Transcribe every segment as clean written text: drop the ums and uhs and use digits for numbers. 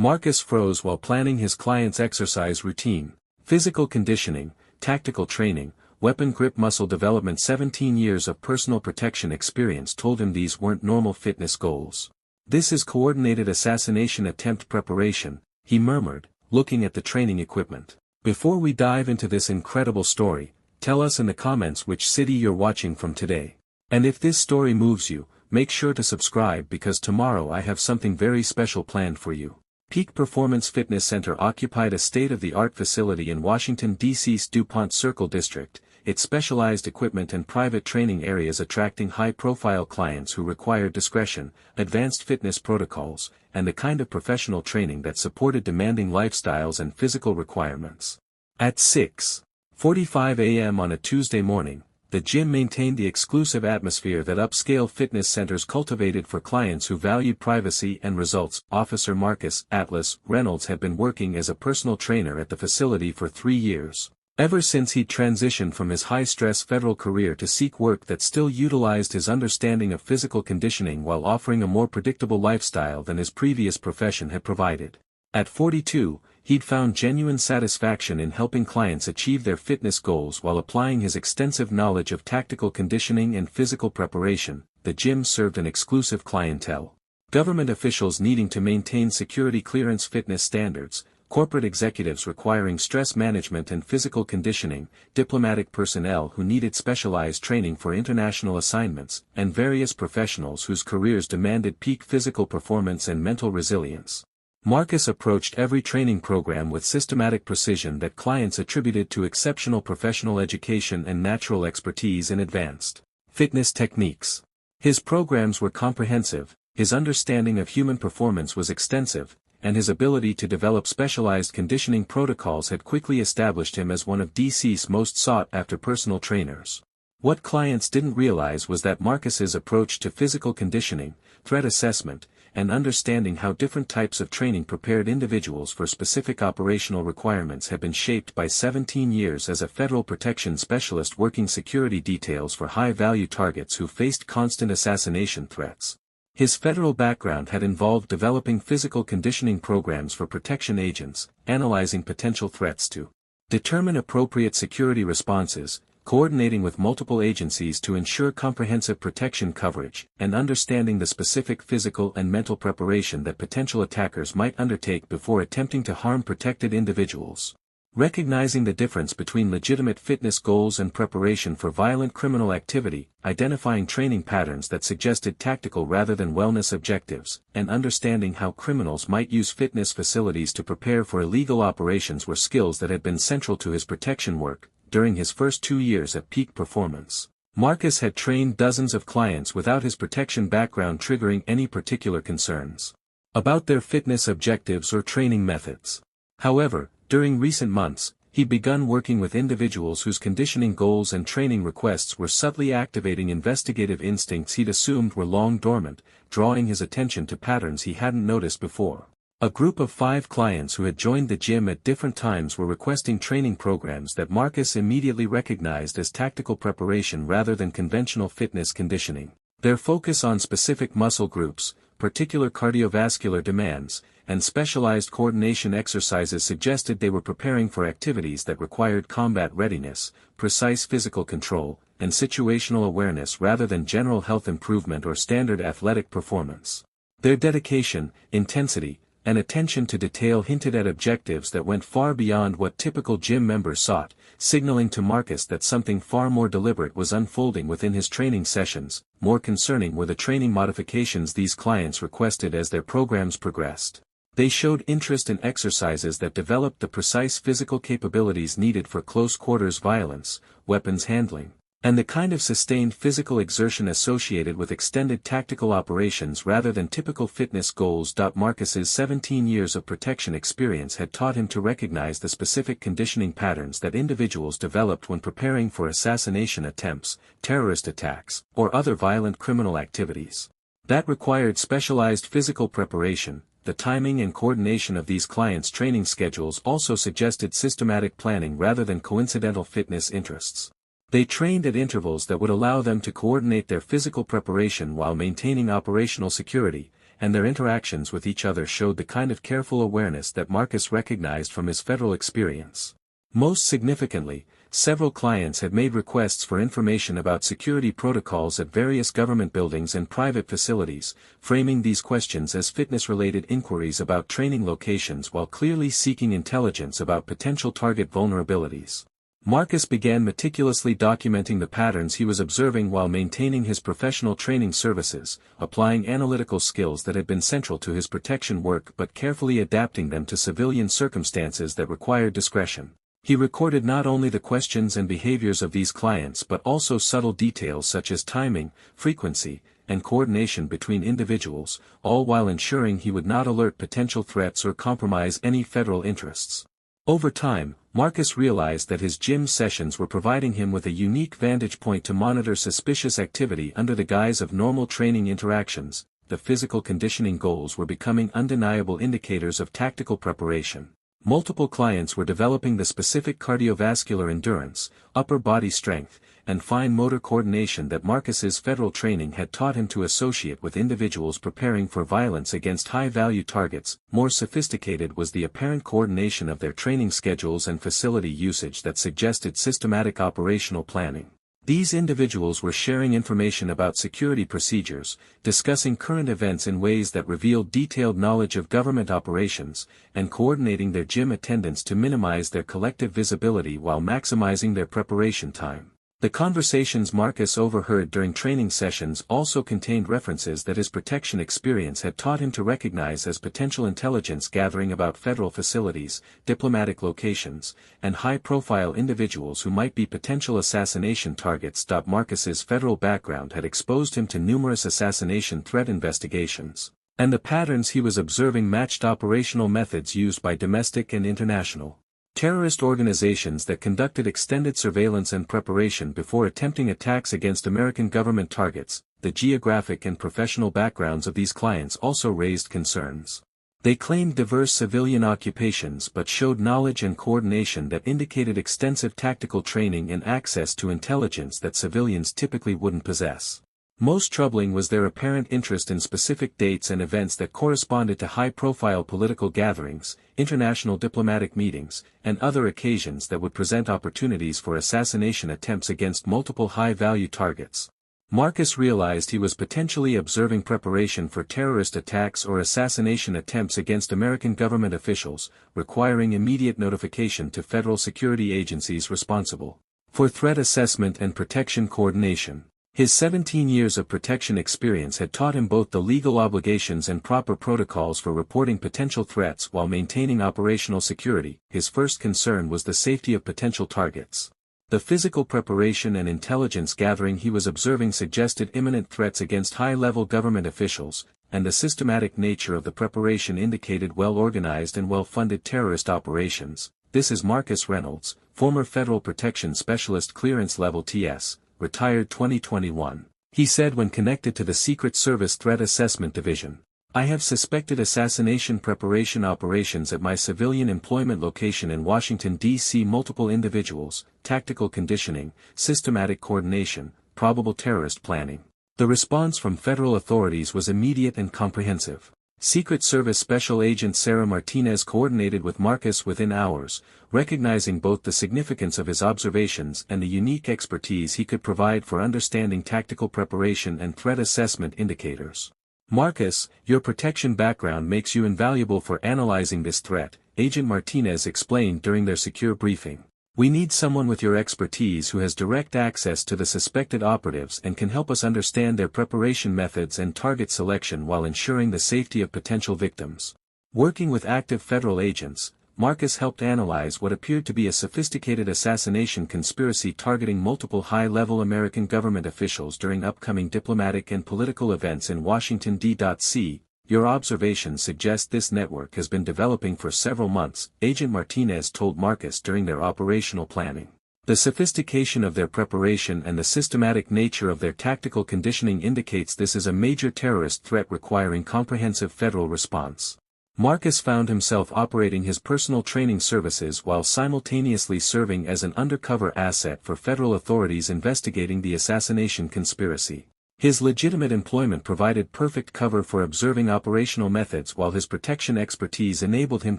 Marcus froze while planning his client's exercise routine. Physical conditioning, tactical training, weapon grip muscle development. 17 years of personal protection experience told him these weren't normal fitness goals. This is coordinated assassination attempt preparation, he murmured, looking at the training equipment. Before we dive into this incredible story, tell us in the comments which city you're watching from today. And if this story moves you, make sure to subscribe because tomorrow I have something very special planned for you. Peak Performance Fitness Center occupied a state-of-the-art facility in Washington, D.C.'s DuPont Circle District, its specialized equipment and private training areas attracting high-profile clients who required discretion, advanced fitness protocols, and the kind of professional training that supported demanding lifestyles and physical requirements. At 6:45 a.m. on a Tuesday morning, the gym maintained the exclusive atmosphere that upscale fitness centers cultivated for clients who valued privacy and results. Officer Marcus Atlas Reynolds had been working as a personal trainer at the facility for 3 years. Ever since he'd transitioned from his high-stress federal career to seek work that still utilized his understanding of physical conditioning while offering a more predictable lifestyle than his previous profession had provided. At 42, he'd found genuine satisfaction in helping clients achieve their fitness goals while applying his extensive knowledge of tactical conditioning and physical preparation. The gym served an exclusive clientele. Government officials needing to maintain security clearance fitness standards, corporate executives requiring stress management and physical conditioning, diplomatic personnel who needed specialized training for international assignments, and various professionals whose careers demanded peak physical performance and mental resilience. Marcus approached every training program with systematic precision that clients attributed to exceptional professional education and natural expertise in advanced fitness techniques. His programs were comprehensive, his understanding of human performance was extensive, and his ability to develop specialized conditioning protocols had quickly established him as one of DC's most sought-after personal trainers. What clients didn't realize was that Marcus's approach to physical conditioning, threat assessment, and understanding how different types of training prepared individuals for specific operational requirements had been shaped by 17 years as a federal protection specialist working security details for high-value targets who faced constant assassination threats. His federal background had involved developing physical conditioning programs for protection agents, analyzing potential threats to determine appropriate security responses, coordinating with multiple agencies to ensure comprehensive protection coverage, and understanding the specific physical and mental preparation that potential attackers might undertake before attempting to harm protected individuals. Recognizing the difference between legitimate fitness goals and preparation for violent criminal activity, identifying training patterns that suggested tactical rather than wellness objectives, and understanding how criminals might use fitness facilities to prepare for illegal operations were skills that had been central to his protection work. During his first 2 years at Peak Performance, Marcus had trained dozens of clients without his protection background triggering any particular concerns about their fitness objectives or training methods. However, during recent months, he'd begun working with individuals whose conditioning goals and training requests were subtly activating investigative instincts he'd assumed were long dormant, drawing his attention to patterns he hadn't noticed before. A group of 5 clients who had joined the gym at different times were requesting training programs that Marcus immediately recognized as tactical preparation rather than conventional fitness conditioning. Their focus on specific muscle groups, particular cardiovascular demands, and specialized coordination exercises suggested they were preparing for activities that required combat readiness, precise physical control, and situational awareness rather than general health improvement or standard athletic performance. Their dedication, intensity, and attention to detail hinted at objectives that went far beyond what typical gym members sought, signaling to Marcus that something far more deliberate was unfolding within his training sessions. More concerning were the training modifications these clients requested as their programs progressed. They showed interest in exercises that developed the precise physical capabilities needed for close-quarters violence, weapons handling, and the kind of sustained physical exertion associated with extended tactical operations rather than typical fitness goals. Marcus's 17 years of protection experience had taught him to recognize the specific conditioning patterns that individuals developed when preparing for assassination attempts, terrorist attacks, or other violent criminal activities. That required specialized physical preparation. The timing and coordination of these clients' training schedules also suggested systematic planning rather than coincidental fitness interests. They trained at intervals that would allow them to coordinate their physical preparation while maintaining operational security, and their interactions with each other showed the kind of careful awareness that Marcus recognized from his federal experience. Most significantly, several clients had made requests for information about security protocols at various government buildings and private facilities, framing these questions as fitness-related inquiries about training locations while clearly seeking intelligence about potential target vulnerabilities. Marcus began meticulously documenting the patterns he was observing while maintaining his professional training services, applying analytical skills that had been central to his protection work but carefully adapting them to civilian circumstances that required discretion. He recorded not only the questions and behaviors of these clients but also subtle details such as timing, frequency, and coordination between individuals, all while ensuring he would not alert potential threats or compromise any federal interests. Over time, Marcus realized that his gym sessions were providing him with a unique vantage point to monitor suspicious activity under the guise of normal training interactions. The physical conditioning goals were becoming undeniable indicators of tactical preparation. Multiple clients were developing the specific cardiovascular endurance, upper body strength, and fine motor coordination that Marcus's federal training had taught him to associate with individuals preparing for violence against high-value targets. More sophisticated was the apparent coordination of their training schedules and facility usage that suggested systematic operational planning. These individuals were sharing information about security procedures, discussing current events in ways that revealed detailed knowledge of government operations, and coordinating their gym attendance to minimize their collective visibility while maximizing their preparation time. The conversations Marcus overheard during training sessions also contained references that his protection experience had taught him to recognize as potential intelligence gathering about federal facilities, diplomatic locations, and high-profile individuals who might be potential assassination targets. Marcus's federal background had exposed him to numerous assassination threat investigations, and the patterns he was observing matched operational methods used by domestic and international terrorist organizations that conducted extended surveillance and preparation before attempting attacks against American government targets. The geographic and professional backgrounds of these clients also raised concerns. They claimed diverse civilian occupations but showed knowledge and coordination that indicated extensive tactical training and access to intelligence that civilians typically wouldn't possess. Most troubling was their apparent interest in specific dates and events that corresponded to high-profile political gatherings, international diplomatic meetings, and other occasions that would present opportunities for assassination attempts against multiple high-value targets. Marcus realized he was potentially observing preparation for terrorist attacks or assassination attempts against American government officials, requiring immediate notification to federal security agencies responsible for threat assessment and protection coordination. His 17 years of protection experience had taught him both the legal obligations and proper protocols for reporting potential threats while maintaining operational security. His first concern was the safety of potential targets. The physical preparation and intelligence gathering he was observing suggested imminent threats against high-level government officials, and the systematic nature of the preparation indicated well-organized and well-funded terrorist operations. This is Marcus Reynolds, former Federal Protection Specialist, Clearance Level TS. Retired 2021. He said when connected to the Secret Service Threat Assessment Division, "I have suspected assassination preparation operations at my civilian employment location in Washington, D.C. Multiple individuals, tactical conditioning, systematic coordination, probable terrorist planning." The response from federal authorities was immediate and comprehensive. Secret Service Special Agent Sarah Martinez coordinated with Marcus within hours, recognizing both the significance of his observations and the unique expertise he could provide for understanding tactical preparation and threat assessment indicators. "Marcus, your protection background makes you invaluable for analyzing this threat," Agent Martinez explained during their secure briefing. "We need someone with your expertise who has direct access to the suspected operatives and can help us understand their preparation methods and target selection while ensuring the safety of potential victims." Working with active federal agents, Marcus helped analyze what appeared to be a sophisticated assassination conspiracy targeting multiple high-level American government officials during upcoming diplomatic and political events in Washington, D.C. "Your observations suggest this network has been developing for several months," Agent Martinez told Marcus during their operational planning. "The sophistication of their preparation and the systematic nature of their tactical conditioning indicates this is a major terrorist threat requiring comprehensive federal response." Marcus found himself operating his personal training services while simultaneously serving as an undercover asset for federal authorities investigating the assassination conspiracy. His legitimate employment provided perfect cover for observing operational methods, while his protection expertise enabled him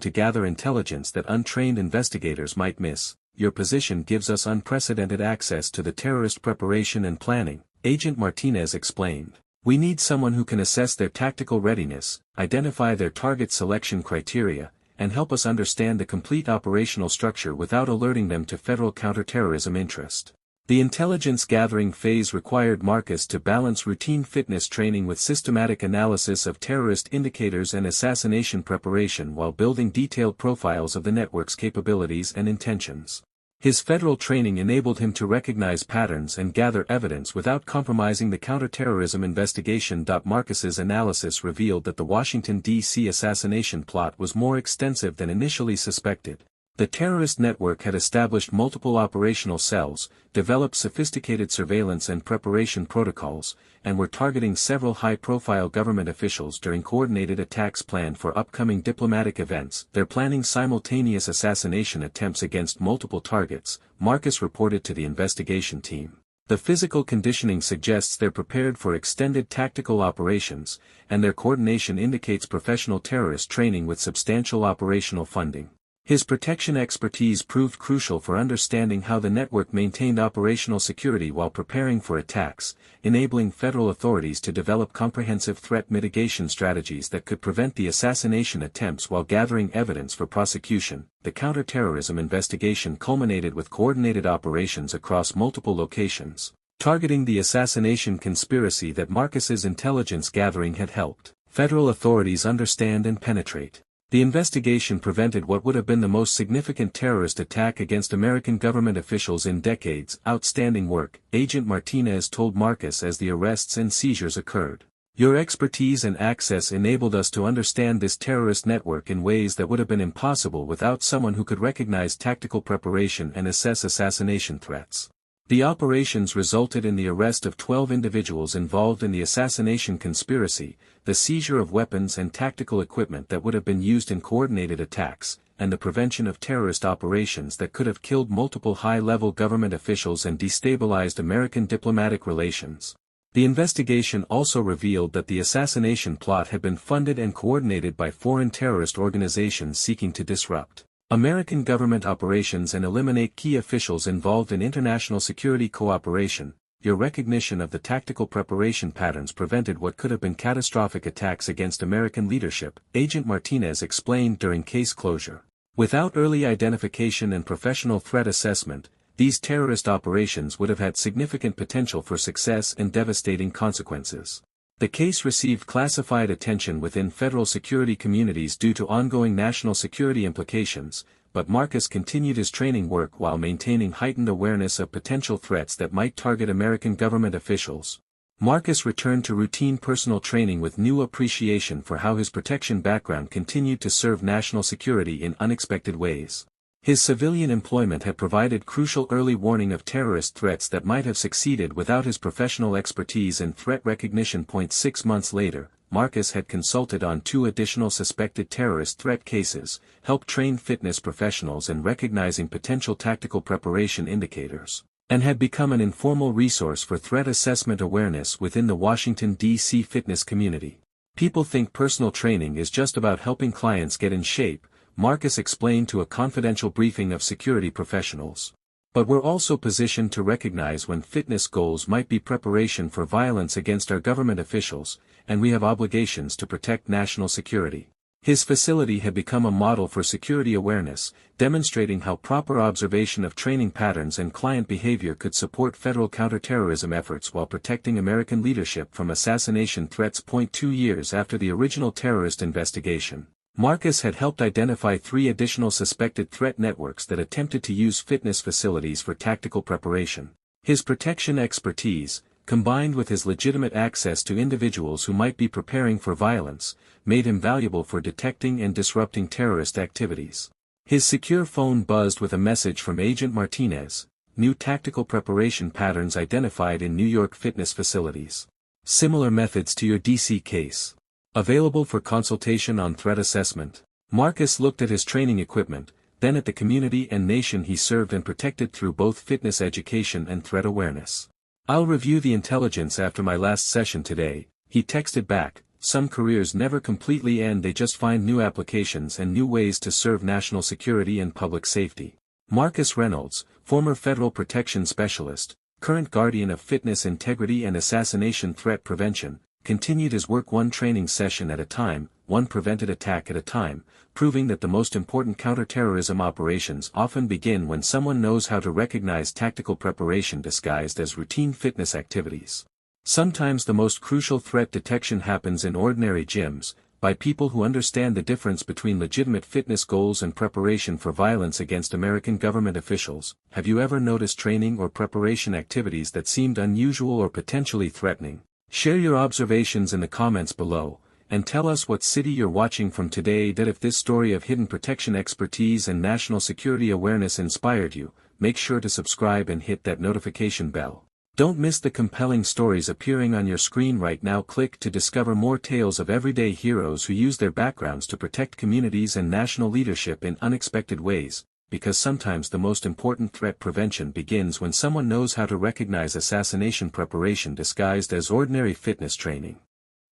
to gather intelligence that untrained investigators might miss. Your position gives us unprecedented access to the terrorist preparation and planning, Agent Martinez explained. We need someone who can assess their tactical readiness, identify their target selection criteria, and help us understand the complete operational structure without alerting them to federal counterterrorism interest. The intelligence gathering phase required Marcus to balance routine fitness training with systematic analysis of terrorist indicators and assassination preparation while building detailed profiles of the network's capabilities and intentions. His federal training enabled him to recognize patterns and gather evidence without compromising the counterterrorism investigation. Marcus's analysis revealed that the Washington, D.C. assassination plot was more extensive than initially suspected. The terrorist network had established multiple operational cells, developed sophisticated surveillance and preparation protocols, and were targeting several high-profile government officials during coordinated attacks planned for upcoming diplomatic events. They're planning simultaneous assassination attempts against multiple targets, Marcus reported to the investigation team. The physical conditioning suggests they're prepared for extended tactical operations, and their coordination indicates professional terrorist training with substantial operational funding. His protection expertise proved crucial for understanding how the network maintained operational security while preparing for attacks, enabling federal authorities to develop comprehensive threat mitigation strategies that could prevent the assassination attempts while gathering evidence for prosecution. The counterterrorism investigation culminated with coordinated operations across multiple locations, targeting the assassination conspiracy that Marcus's intelligence gathering had helped federal authorities understand and penetrate. The investigation prevented what would have been the most significant terrorist attack against American government officials in decades. Outstanding work, Agent Martinez told Marcus as the arrests and seizures occurred. Your expertise and access enabled us to understand this terrorist network in ways that would have been impossible without someone who could recognize tactical preparation and assess assassination threats. The operations resulted in the arrest of 12 individuals involved in the assassination conspiracy, the seizure of weapons and tactical equipment that would have been used in coordinated attacks, and the prevention of terrorist operations that could have killed multiple high-level government officials and destabilized American diplomatic relations. The investigation also revealed that the assassination plot had been funded and coordinated by foreign terrorist organizations seeking to disrupt American government operations and eliminate key officials involved in international security cooperation. Your recognition of the tactical preparation patterns prevented what could have been catastrophic attacks against American leadership, Agent Martinez explained during case closure. Without early identification and professional threat assessment, these terrorist operations would have had significant potential for success and devastating consequences. The case received classified attention within federal security communities due to ongoing national security implications, but Marcus continued his training work while maintaining heightened awareness of potential threats that might target American government officials. Marcus returned to routine personal training with new appreciation for how his protection background continued to serve national security in unexpected ways. His civilian employment had provided crucial early warning of terrorist threats that might have succeeded without his professional expertise in threat recognition. 6 months later, Marcus had consulted on 2 additional suspected terrorist threat cases, helped train fitness professionals in recognizing potential tactical preparation indicators, and had become an informal resource for threat assessment awareness within the Washington, D.C. fitness community. People think personal training is just about helping clients get in shape, Marcus explained to a confidential briefing of security professionals. But we're also positioned to recognize when fitness goals might be preparation for violence against our government officials, and we have obligations to protect national security. His facility had become a model for security awareness, demonstrating how proper observation of training patterns and client behavior could support federal counterterrorism efforts while protecting American leadership from assassination threats. 2 years after the original terrorist investigation, Marcus had helped identify 3 additional suspected threat networks that attempted to use fitness facilities for tactical preparation. His protection expertise, combined with his legitimate access to individuals who might be preparing for violence, made him valuable for detecting and disrupting terrorist activities. His secure phone buzzed with a message from Agent Martinez: new tactical preparation patterns identified in New York fitness facilities. Similar methods to your DC case. Available for consultation on threat assessment. Marcus looked at his training equipment, then at the community and nation he served and protected through both fitness education and threat awareness. I'll review the intelligence after my last session today, he texted back. Some careers never completely end, they just find new applications and new ways to serve national security and public safety. Marcus Reynolds, former federal protection specialist, current guardian of fitness integrity and assassination threat prevention, continued his work one training session at a time, one prevented attack at a time, proving that the most important counterterrorism operations often begin when someone knows how to recognize tactical preparation disguised as routine fitness activities. Sometimes the most crucial threat detection happens in ordinary gyms, by people who understand the difference between legitimate fitness goals and preparation for violence against American government officials. Have you ever noticed training or preparation activities that seemed unusual or potentially threatening? Share your observations in the comments below, and tell us what city you're watching from today. That if this story of hidden protection expertise and national security awareness inspired you, make sure to subscribe and hit that notification bell. Don't miss the compelling stories appearing on your screen right now. Click to discover more tales of everyday heroes who use their backgrounds to protect communities and national leadership in unexpected ways, because sometimes the most important threat prevention begins when someone knows how to recognize assassination preparation disguised as ordinary fitness training.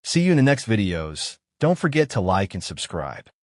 See you in the next videos. Don't forget to like and subscribe.